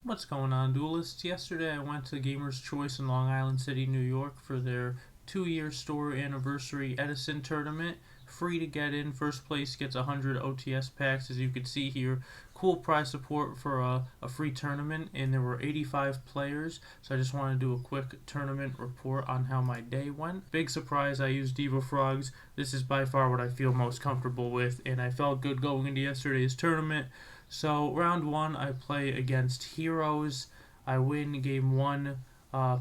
What's going on, duelists? Yesterday I went to Gamer's Choice in Long Island City, New York for their 2-year store anniversary Edison tournament. Free to get in. First place gets 100 OTS packs, as you can see here. Cool prize support for a free tournament, and there were 85 players, so I just want to do a quick tournament report on how my day went. Big surprise, I used Diva Frogs. This is by far what I feel most comfortable with, and I felt good going into yesterday's tournament. So round one, I play against Heroes. I win game one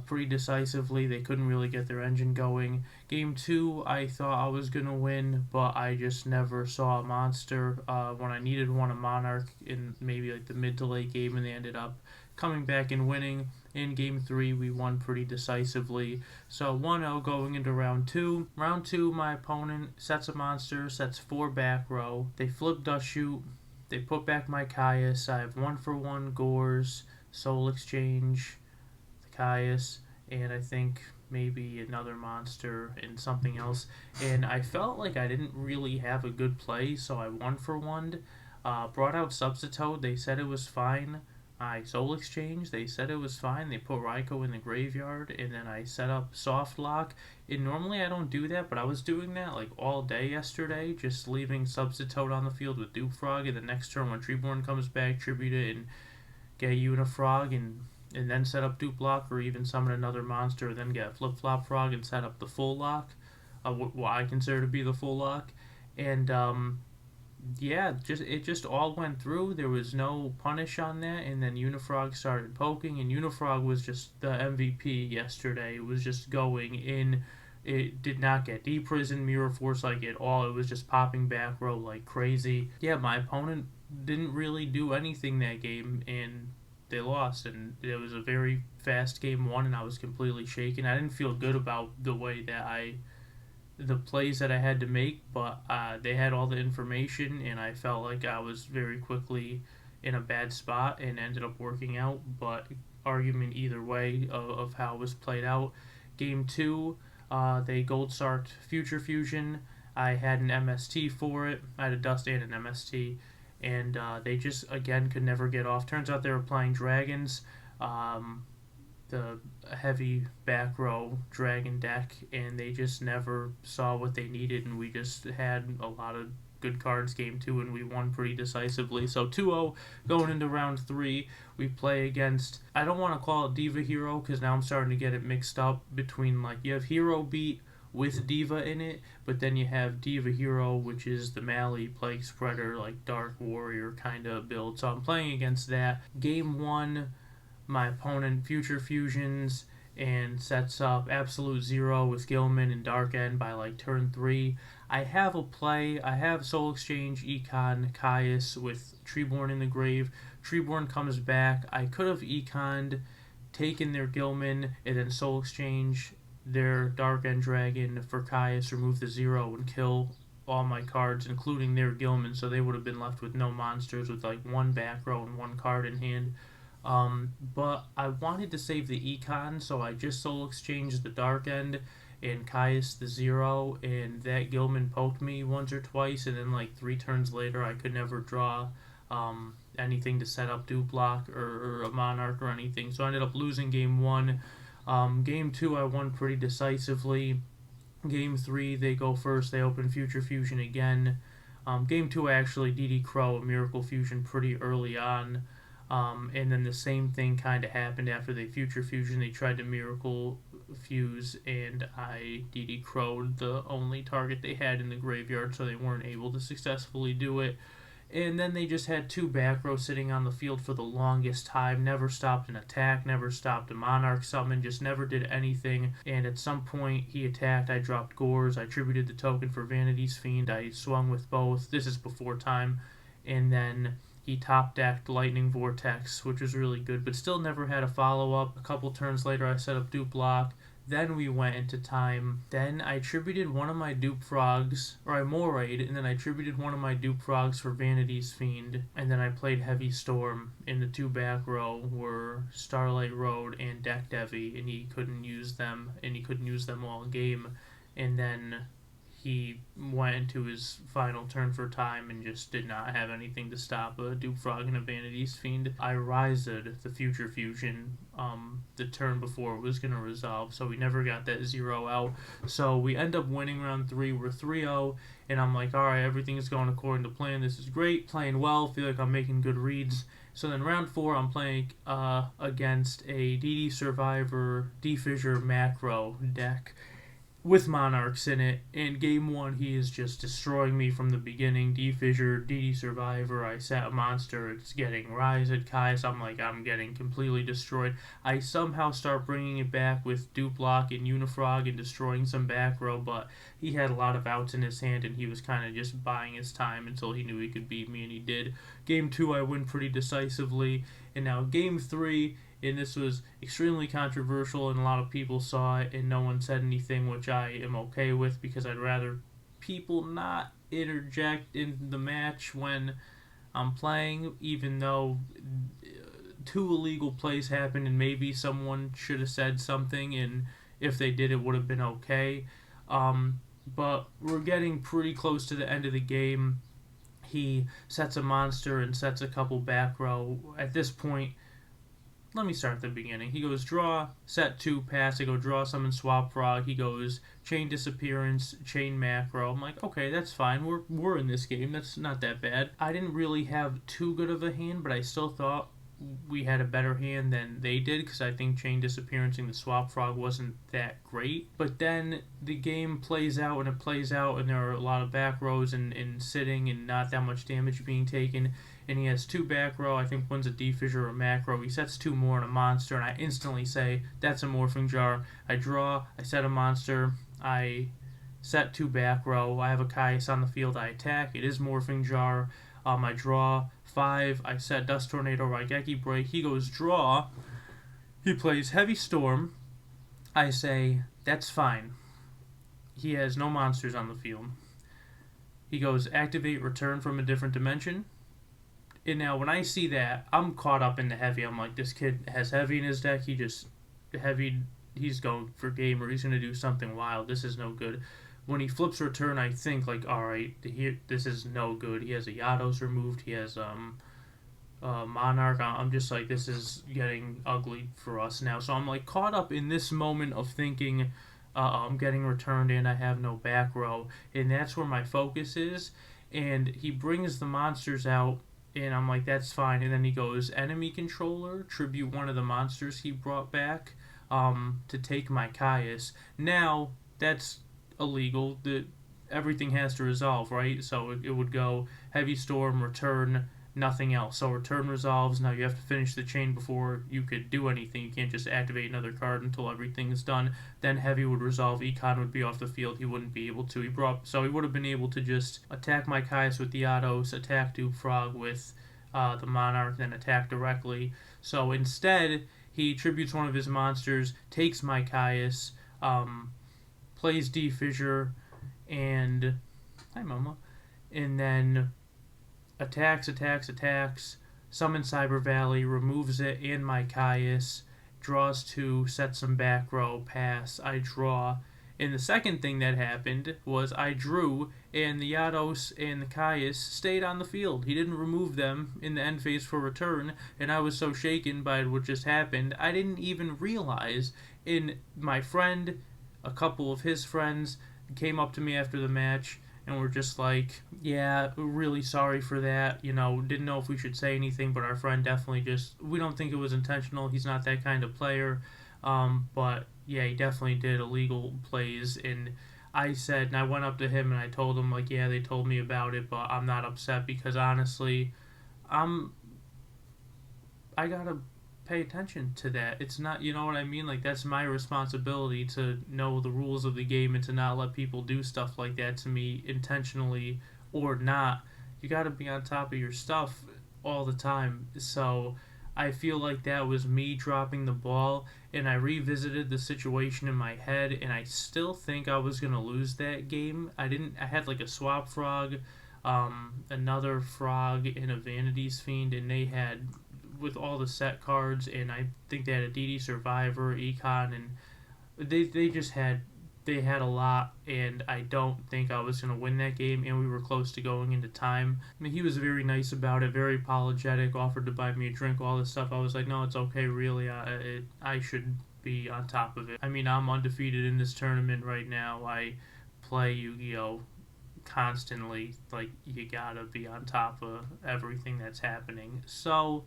pretty decisively. They couldn't really get their engine going. Game two, I thought I was gonna win, but I just never saw a monster when I needed one, a Monarch in maybe like the mid to late game, and they ended up coming back and winning. In game three, we won pretty decisively. So 1-0 going into round two. Round two, my opponent sets a monster, sets 4 back row. They flip dust shoot. They put back my Caius. I have 1-for-1 Gores, Soul Exchange, the Caius, and I think maybe another monster and something else. And I felt like I didn't really have a good play, so I 1-for-1'd. Brought out Substitute. They said it was fine. I Soul Exchange. They said it was fine. They put Raikou in the graveyard, and then I set up Soft Lock. And normally I don't do that, but I was doing that like all day yesterday, just leaving Substitute on the field with Dupe Frog, and the next turn when Treeborn comes back, tribute it and get Unifrog, and then set up Dupe Lock, or even summon another monster, and then get Flip Flop Frog and set up the full lock, what I consider to be the full lock. And yeah, it just all went through. There was no punish on that, and then Unifrog started poking, and Unifrog was just the MVP yesterday. It was just going in. It did not get deprison, Mirror Force like at all. It was just popping back row like crazy. Yeah, my opponent didn't really do anything that game, and they lost. And it was a very fast game one, and I was completely shaken. I didn't feel good about the plays that I had to make, but they had all the information, and I felt like I was very quickly in a bad spot and ended up working out. But argument either way of how it was played out. Game two, they Gold Sarked Future Fusion. I had an MST for it. I had a Dust and an MST, and they just again could never get off. Turns out they were playing dragons. The heavy back row dragon deck, and they just never saw what they needed, and we just had a lot of good cards game two, and we won pretty decisively. So 2-0 going into round three. We play against, I don't want to call it Diva Hero, because now I'm starting to get it mixed up between, like, you have Hero Beat with Diva in it, but then you have Diva Hero, which is the Mally Plague Spreader, like Dark Warrior kind of build. So I'm playing against that. Game one, my opponent Future Fusions and sets up Absolute Zero with Gilman and Dark End by like turn 3. I have a play. I have Soul Exchange, Econ, Caius with Treeborn in the grave. Treeborn comes back. I could have Econed, taken their Gilman, and then Soul Exchange their Dark End Dragon for Caius, remove the 0, and kill all my cards, including their Gilman, so they would have been left with no monsters with like 1 back row and 1 card in hand. But I wanted to save the Econ, so I just Soul Exchanged the Dark End and Caius the 0, and that Gilman poked me once or twice, and then like 3 turns later I could never draw anything to set up Dupe Block or a Monarch or anything, so I ended up losing game 1. Game 2 I won pretty decisively. Game 3 they go first, they open Future Fusion again. Game 2 I actually DD Crow a Miracle Fusion pretty early on. And then the same thing kind of happened after they Future Fusion. They tried to Miracle Fuse, and I DD Crowed the only target they had in the graveyard, so they weren't able to successfully do it. And then they just had 2 back rows sitting on the field for the longest time, never stopped an attack, never stopped a Monarch summon, just never did anything. And at some point he attacked, I dropped Gores, I tributed the token for Vanity's Fiend, I swung with both, this is before time, and then he top-decked Lightning Vortex, which was really good, but still never had a follow-up. A couple turns later, I set up Dupe Block. Then we went into time. Then I tributed one of my Dupe Frogs, or I Morayed, and then I tributed one of my Dupe Frogs for Vanity's Fiend. And then I played Heavy Storm. In the 2 back row were Starlight Road and Deck Devi, and he couldn't use them all game. And then he went into his final turn for time and just did not have anything to stop a Duke Frog and a Vanity's Fiend. I rised the Future Fusion the turn before it was going to resolve, so we never got that 0 out. So we end up winning round 3. We're 3-0, and I'm like, alright, everything's going according to plan. This is great. Playing well. Feel like I'm making good reads. So then round 4, I'm playing against a DD Survivor D-Fissure macro deck with Monarchs in it. In game 1, he is just destroying me from the beginning. D-Fissure, DD Survivor, I set a monster, it's getting Rise Kai, so I'm getting completely destroyed. I somehow start bringing it back with Duplock and Unifrog and destroying some back row, but he had a lot of outs in his hand and he was kind of just buying his time until he knew he could beat me, and he did. Game 2, I win pretty decisively, and now game 3, and this was extremely controversial and a lot of people saw it and no one said anything, which I am okay with because I'd rather people not interject in the match when I'm playing, even though 2 illegal plays happened and maybe someone should have said something, and if they did, it would have been okay. But we're getting pretty close to the end of the game. He sets a monster and sets a couple back row. At this point, let me start at the beginning. He goes draw, set 2, pass. I go draw, summon, swap frog. He goes chain disappearance, chain macro. I'm like, okay, that's fine. We're in this game. That's not that bad. I didn't really have too good of a hand, but I still thought we had a better hand than they did because I think chain disappearancing the swap frog wasn't that great. But then the game plays out and it plays out, and there are a lot of back rows and sitting and not that much damage being taken. And he has 2 back row. I think one's a D-Fissure or a macro. He sets 2 more on a monster, and I instantly say, that's a morphing jar. I draw, I set a monster, I set 2 back row. I have a Caius on the field, I attack. It is morphing jar. I draw 5. I set Dust Tornado, Raigeki Break. He goes draw. He plays Heavy Storm. I say, that's fine. He has no monsters on the field. He goes activate, return from a different dimension. And now when I see that, I'm caught up in the heavy. I'm like, this kid has heavy in his deck. He's going for game, or he's going to do something wild. This is no good. When he flips return, I think, like, alright, this is no good. He has a Yados removed. He has Monarch. I'm just like, this is getting ugly for us now. So I'm, like, caught up in this moment of thinking, I'm getting returned and I have no back row. And that's where my focus is. And he brings the monsters out. And I'm like, that's fine. And then he goes, enemy controller, tribute one of the monsters he brought back to take my Caius. Now, that's illegal. Everything has to resolve, right? So it would go Heavy Storm, return, nothing else. So return resolves. Now you have to finish the chain before you could do anything. You can't just activate another card until everything is done. Then Heavy would resolve. Econ would be off the field. He wouldn't be able to. So he would have been able to just attack my Caius with the Yados, attack Duke Frog with the Monarch, then attack directly. So instead, he tributes one of his monsters, takes my Caius, plays D-Fissure, and hi Mama, and then attacks, summons Cyber Valley, removes it and my Caius, draws 2, sets some back row, pass, I draw. And the second thing that happened was I drew, and the Yados and the Caius stayed on the field. He didn't remove them in the end phase for return, and I was so shaken by what just happened, I didn't even realize. And my friend, a couple of his friends, came up to me after the match and were just like, yeah, really sorry for that, didn't know if we should say anything, but our friend definitely we don't think it was intentional. He's not that kind of player, but yeah, he definitely did illegal plays. And I went up to him and I told him, like, yeah, they told me about it, but I'm not upset because honestly, I gotta pay attention to that. It's not, you know what I mean? Like, that's my responsibility to know the rules of the game and to not let people do stuff like that to me intentionally or not. You gotta be on top of your stuff all the time. So I feel like that was me dropping the ball, and I revisited the situation in my head, and I still think I was gonna lose that game. I had like a swap frog, another frog, and a Vanity's Fiend, and they had, with all the set cards, and I think they had a DD Survivor, Econ, and they just had they had a lot, and I don't think I was going to win that game, and we were close to going into time. I mean, he was very nice about it, very apologetic, offered to buy me a drink, all this stuff. I was like, no, it's okay, really. I should be on top of it. I mean, I'm undefeated in this tournament right now. I play Yu-Gi-Oh! Constantly. Like, you gotta be on top of everything that's happening. So,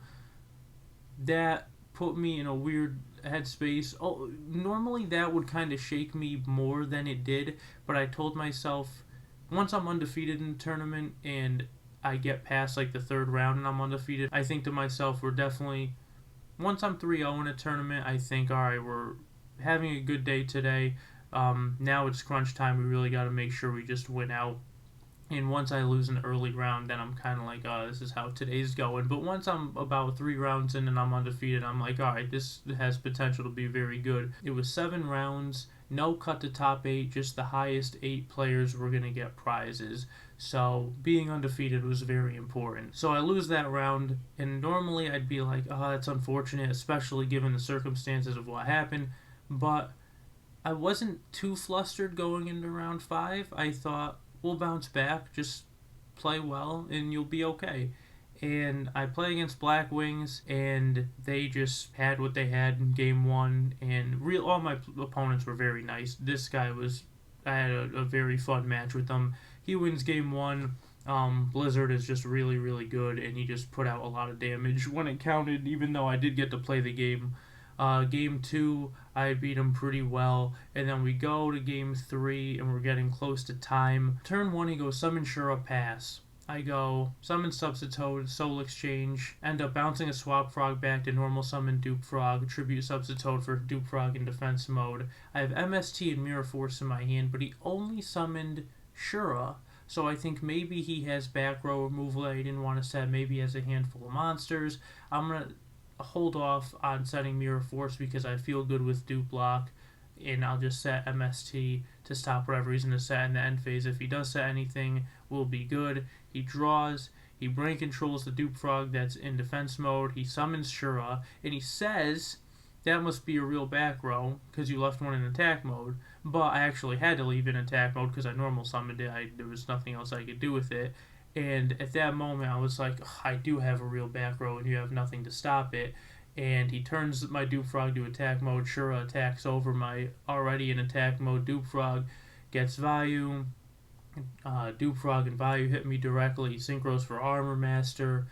that put me in a weird headspace. Oh, normally that would kind of shake me more than it did, but I told myself once I'm undefeated in the tournament and I get past like the third round and I'm undefeated, I think to myself, we're definitely, once I'm 3-0 in a tournament, I think, all right, we're having a good day today. Now it's crunch time. We really got to make sure we just win out. And once I lose an early round, then I'm kind of like, oh, this is how today's going. But once I'm about 3 rounds in and I'm undefeated, I'm like, all right, this has potential to be very good. It was 7 rounds, no cut to top 8, just the highest 8 players were going to get prizes. So being undefeated was very important. So I lose that round, and normally I'd be like, oh, that's unfortunate, especially given the circumstances of what happened. But I wasn't too flustered going into round 5. I thought, we'll bounce back, just play well, and you'll be okay. And I play against Black Wings, and they just had what they had in game 1, and all my opponents were very nice. This guy was, I had a very fun match with him. He wins game 1. Blizzard is just really, really good, and he just put out a lot of damage when it counted, even though I did get to play the game. Game 2, I beat him pretty well, and then we go to game 3, and we're getting close to time. Turn 1, he goes Summon Shura, pass. I go Summon Substitute, Soul Exchange, end up bouncing a Swap Frog back to normal summon Dupe Frog, Tribute Substitute for Dupe Frog in defense mode. I have MST and Mirror Force in my hand, but he only summoned Shura, so I think maybe he has back row removal that he didn't want to set. Maybe he has a handful of monsters. I'm going to hold off on setting Mirror Force because I feel good with Dupe Block, and I'll just set MST to stop whatever he's going to set in the end phase. If he does set anything, we'll be good. He draws, he brain controls the Dupe Frog that's in defense mode, he summons Shura, and he says that must be a real back row because you left one in attack mode, but I actually had to leave in attack mode because I normal summoned it. There was nothing else I could do with it. And at that moment, I was like, I do have a real back row, and you have nothing to stop it. And he turns my Dupe Frog to attack mode. Shura attacks over my already in attack mode Dupe Frog, gets value. Dupe Frog and value hit me directly. Synchros for Armor Master.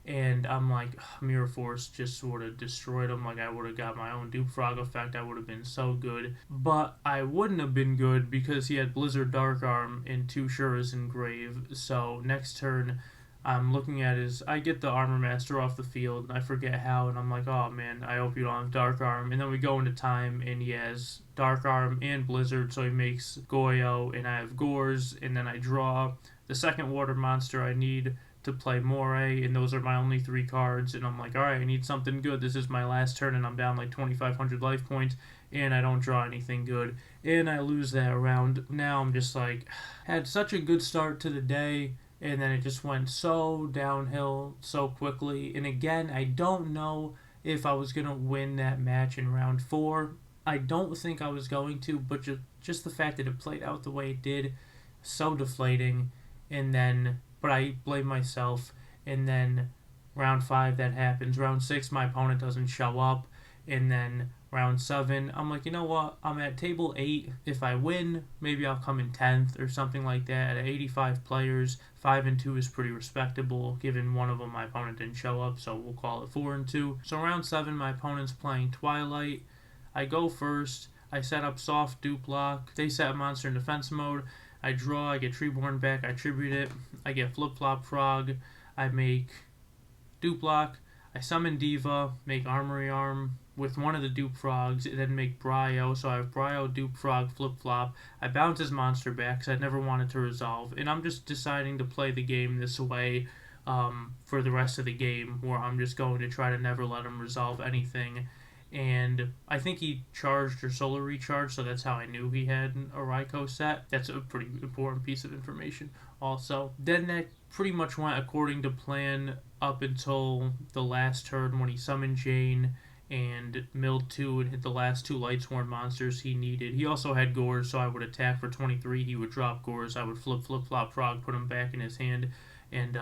And I'm like, Mirror Force just sort of destroyed him. Like, I would have got my own Dupe Frog effect. I would have been so good. But I wouldn't have been good because he had Blizzard Dark Arm and 2 Shuras in Grave. So next turn, I'm looking at I get the Armor Master off the field, and I forget how, and I'm like, oh man, I hope you don't have Dark Arm. And then we go into time, and he has Dark Arm and Blizzard, so he makes Goyo, and I have Gores, and then I draw the second water monster I need to play Moray, and those are my only 3 cards, and I'm like, alright, I need something good. This is my last turn, and I'm down like 2,500 life points, and I don't draw anything good, and I lose that round. Now I'm just like, had such a good start to the day, and then it just went so downhill so quickly, and again, I don't know if I was going to win that match in round 4. I don't think I was going to, but just the fact that it played out the way it did, so deflating, and then but I blame myself, and then round 5 that happens. Round 6 my opponent doesn't show up, and then round 7 I'm like, you know what, I'm at table 8. If I win, maybe I'll come in 10th or something like that. At 85 players, 5-2 is pretty respectable, given one of them my opponent didn't show up, so we'll call it 4-2. So round 7 my opponent's playing Twilight. I go first. I set up soft Dupe Block. They set a monster in defense mode. I draw, I get Treeborn back, I tribute it, I get Flip Flop Frog, I make Dupe Block, I summon Diva, make Armory Arm with one of the Dupe Frogs, and then make Bryo, so I have Bryo, Dupe Frog, Flip Flop. I bounce his monster back because I never wanted to resolve, and I'm just deciding to play the game this way for the rest of the game, where I'm just going to try to never let him resolve anything. And I think he charged or solar recharge, so that's how I knew he had a Raikou set. That's a pretty important piece of information also. Then that pretty much went according to plan up until the last turn when he summoned Jane, and milled 2 and hit the last 2 Lightsworn monsters he needed. He also had Gores, so I would attack for 23. He would drop Gores. I would flip flop frog, put him back in his hand, and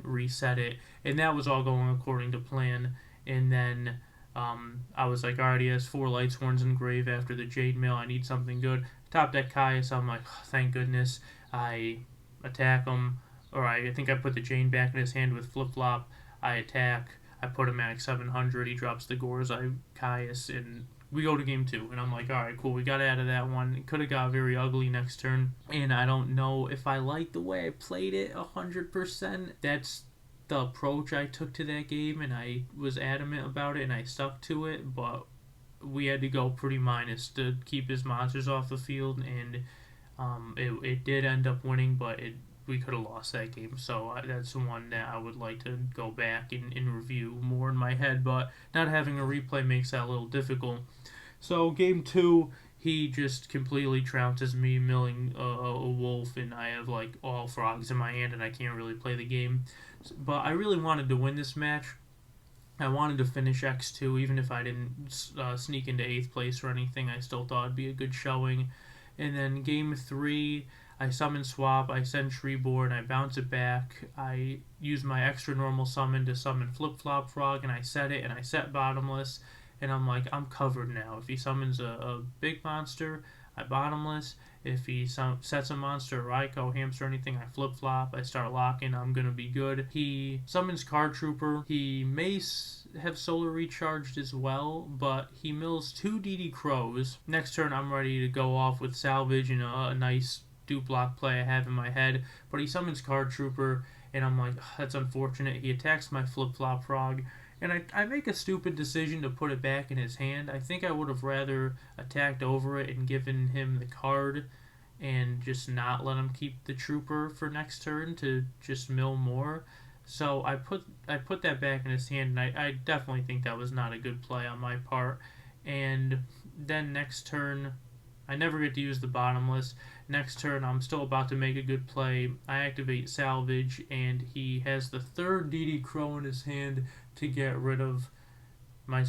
reset it. And that was all going according to plan. And then I was like, alright, he has 4 Lightsworns in grave after the Jade Mail. I need something good. Top deck Caius. I'm like, oh, thank goodness. I attack him, or I think I put the Jane back in his hand with flip flop. I attack. I put him at like 700. He drops the Gores. I Caius, and we go to game 2. And I'm like, all right, cool. We got out of that one. It could have got very ugly next turn. And I don't know if I like the way I played it 100%. That's the approach I took to that game, and I was adamant about it, and I stuck to it. But we had to go pretty minus to keep his monsters off the field, and it did end up winning, but we could have lost that game. So that's the one that I would like to go back and review more in my head. But not having a replay makes that a little difficult. So game 2, he just completely trounces me, milling a wolf, and I have like all frogs in my hand, and I can't really play the game. But I really wanted to win this match. I wanted to finish X2, even if I didn't sneak into 8th place or anything. I still thought it'd be a good showing. And then game 3, I summon swap, I send Treeborn, I bounce it back, I use my extra normal summon to summon Flip Flop Frog, and I set it, and I set Bottomless, and I'm like, I'm covered now. If he summons a big monster, I Bottomless. If he sets a monster, Raikou, Hamster, anything, I Flip Flop, I start locking, I'm gonna be good. He summons Card Trooper, he may have Solar Recharged as well, but he mills 2 DD Crows. Next turn, I'm ready to go off with Salvage and a nice dupe block play I have in my head, but he summons Card Trooper, and I'm like, oh, that's unfortunate. He attacks my Flip Flop Frog, and I make a stupid decision to put it back in his hand. I think I would have rather attacked over it and given him the card and just not let him keep the Trooper for next turn to just mill more. So I put that back in his hand, and I definitely think that was not a good play on my part. And then next turn, I never get to use the Bottomless. Next turn, I'm still about to make a good play. I activate Salvage, and he has the 3rd DD Crow in his hand to get rid of my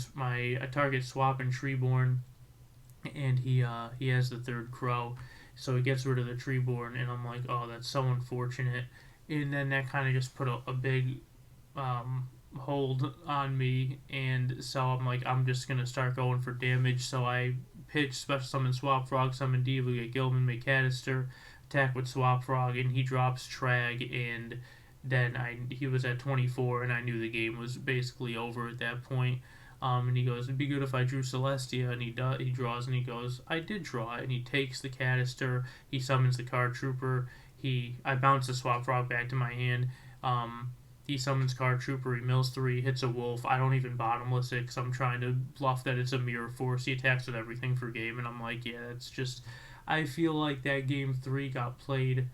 target swap and Treeborn, and he has the 3rd Crow, so he gets rid of the Treeborn, and I'm like, oh, that's so unfortunate. And then that kind of just put a big hold on me, and so I'm like, I'm just gonna start going for damage. So I pitch Special Summon Swap Frog, Summon Diva, get Gilman, make Canister, attack with Swap Frog, and he drops Trag, and then he was at 24, and I knew the game was basically over at that point. And he goes, it'd be good if I drew Celestia, and he draws, and he goes, I did draw it, and he takes the Canister, he summons the Card Trooper, I bounce the Swap Frog back to my hand, he summons Card Trooper, he mills 3, hits a wolf. I don't even Bottomless it because I'm trying to bluff that it's a Mirror Force. He attacks with everything for game, and I'm like, yeah, that's just... I feel like that game 3 got played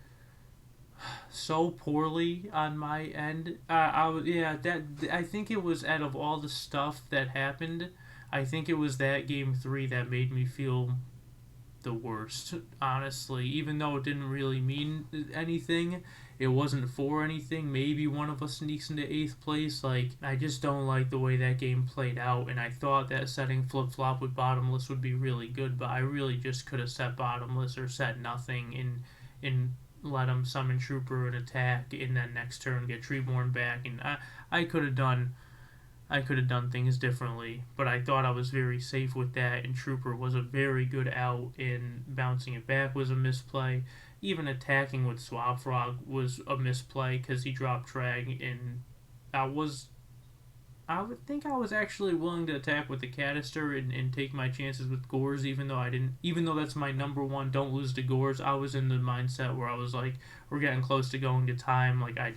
so poorly on my end. I think it was, out of all the stuff that happened, I think it was that game 3 that made me feel the worst, honestly. Even though it didn't really mean anything, it wasn't for anything. Maybe one of us sneaks into 8th place. Like, I just don't like the way that game played out, and I thought that setting Flip Flop with Bottomless would be really good, but I really just could have set Bottomless or set nothing and let him summon Trooper and attack, and then next turn get Treeborn back, and I could have done things differently, but I thought I was very safe with that, and Trooper was a very good out, and bouncing it back was a misplay. Even attacking with Swap Frog was a misplay because he dropped Trag, and I would think I was actually willing to attack with the Canister and take my chances with Gores, even though that's my number one, don't lose to Gores. I was in the mindset where I was like, we're getting close to going to time, like I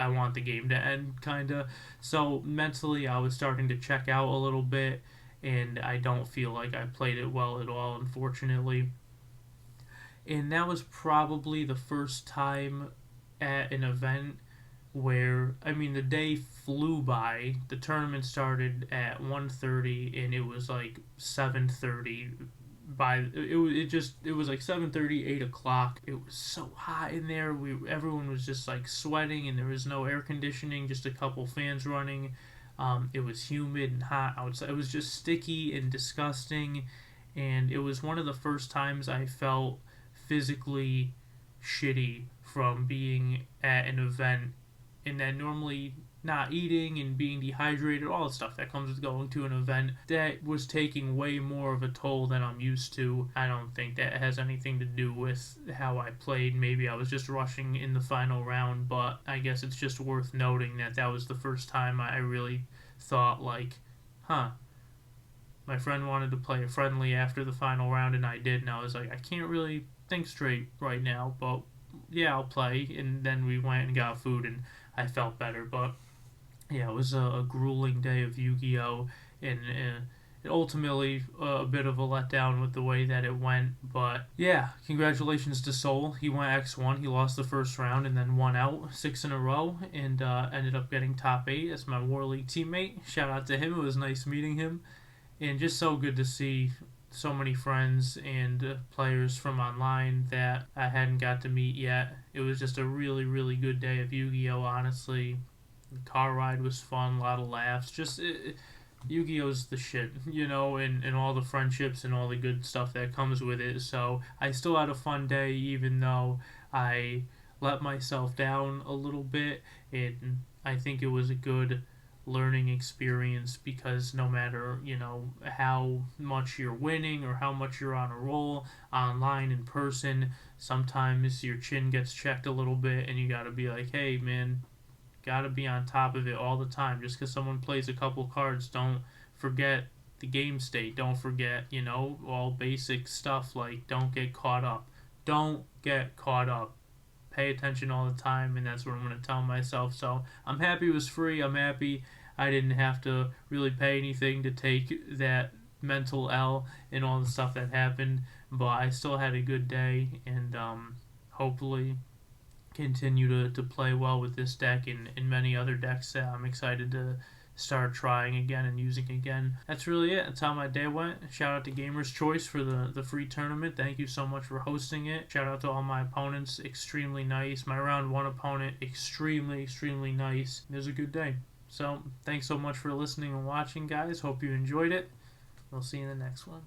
want the game to end, kinda. So mentally I was starting to check out a little bit, and I don't feel like I played it well at all, unfortunately. And that was probably the first time at an event where, I mean, the day flew by. The tournament started at 1:30, and it was like 7:30. It was like 7:30, 8 o'clock. It was so hot in there. Everyone was just like sweating, and there was no air conditioning, just a couple fans running. It was humid and hot outside. It was just sticky and disgusting, and it was one of the first times I felt physically shitty from being at an event, and then normally not eating and being dehydrated, all the stuff that comes with going to an event, that was taking way more of a toll than I'm used to. I don't think that has anything to do with how I played. Maybe I was just rushing in the final round, but I guess it's just worth noting that that was the first time I really thought, like, huh, my friend wanted to play a friendly after the final round, and I did, and I was like, I can't really think straight right now, but yeah, I'll play. And then we went and got food, and I felt better. But yeah, it was a grueling day of Yu-Gi-Oh, and ultimately a bit of a letdown with the way that it went. But yeah, congratulations to Soul. He went X1. He lost the first round and then won out 6 in a row, and ended up getting top 8 as my War League teammate. Shout out to him. It was nice meeting him, and just so good to see so many friends and players from online that I hadn't got to meet yet. It was just a really, really good day of Yu-Gi-Oh, honestly. The car ride was fun, a lot of laughs. Yu-Gi-Oh's the shit, and all the friendships and all the good stuff that comes with it. So I still had a fun day, even though I let myself down a little bit. And I think it was a good learning experience, because no matter how much you're winning or how much you're on a roll, online, in person, sometimes your chin gets checked a little bit, and you got to be like, hey man, got to be on top of it all the time. Just because someone plays a couple cards, don't forget the game state. Don't forget, all basic stuff, like don't get caught up. Don't get caught up. Pay attention all the time, and that's what I'm going to tell myself. So I'm happy it was free. I'm happy I didn't have to really pay anything to take that mental L and all the stuff that happened. But I still had a good day, and hopefully continue to play well with this deck and many other decks that I'm excited to start trying again and using again. That's really it. That's how my day went. Shout out to Gamer's Choice for the free tournament. Thank you so much for hosting it. Shout out to all my opponents. Extremely nice. My round 1 opponent, extremely, extremely nice. It was a good day. So, thanks so much for listening and watching, guys. Hope you enjoyed it. We'll see you in the next one.